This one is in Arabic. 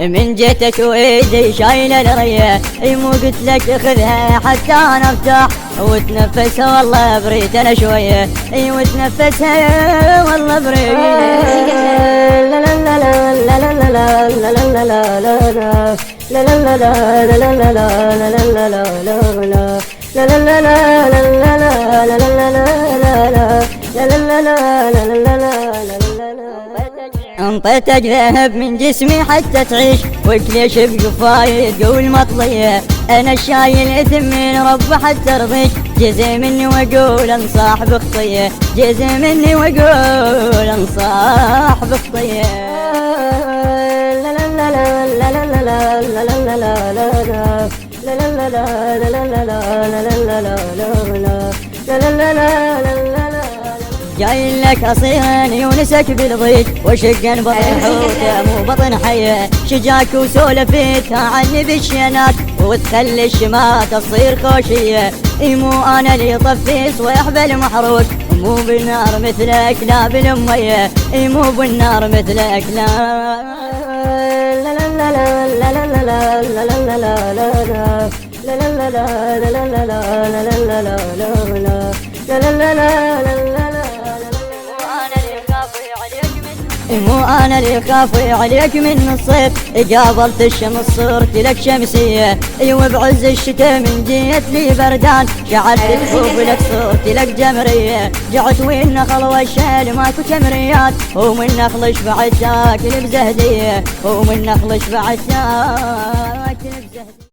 من جيتك وايدي شايله الريه، اي مو قلت لك خذها حتى انا ارتاح وتنفسها والله بريت انا شويه، اي وتنفسها والله بريت. لا لا لا لا لا لا لا لا لا لا لا لا لا لا انطيتك ذهب من جسمي حتى تعيش، وكليش بقفاي تقول مطليه، انا الشايل اثم من رب حتى ارضيك، جزي مني واقول انصاح بخطيه، جزي مني واقول انصاح بخطيه. لا لا لا لا لا لا لا لا لا لا جاي لك اصيلا يونسك بالضيق، وشقا بطن حوته مو بطن حيه، شجاك وسولفتها عني بالشنات، وتخلي الشمات تصير خوشيه، اي مو انا اللي طفي صويح بالمحروق، مو بالنار مثلك لا بالميه، اي مو بالنار مثلك لا. مو انا اللي خافي عليك من الصيف، قابلت الشمس صرت لك شمسيه، ايوه بعز الشتاء من جيت لي بردان، شعلت تفوق لك صرت لك جمريه، جعت والنخل والشال ماكو تمريات، ومن نخل شبعت تاكل بزهديه، ومن نخل شبعت تاكل بزهديه.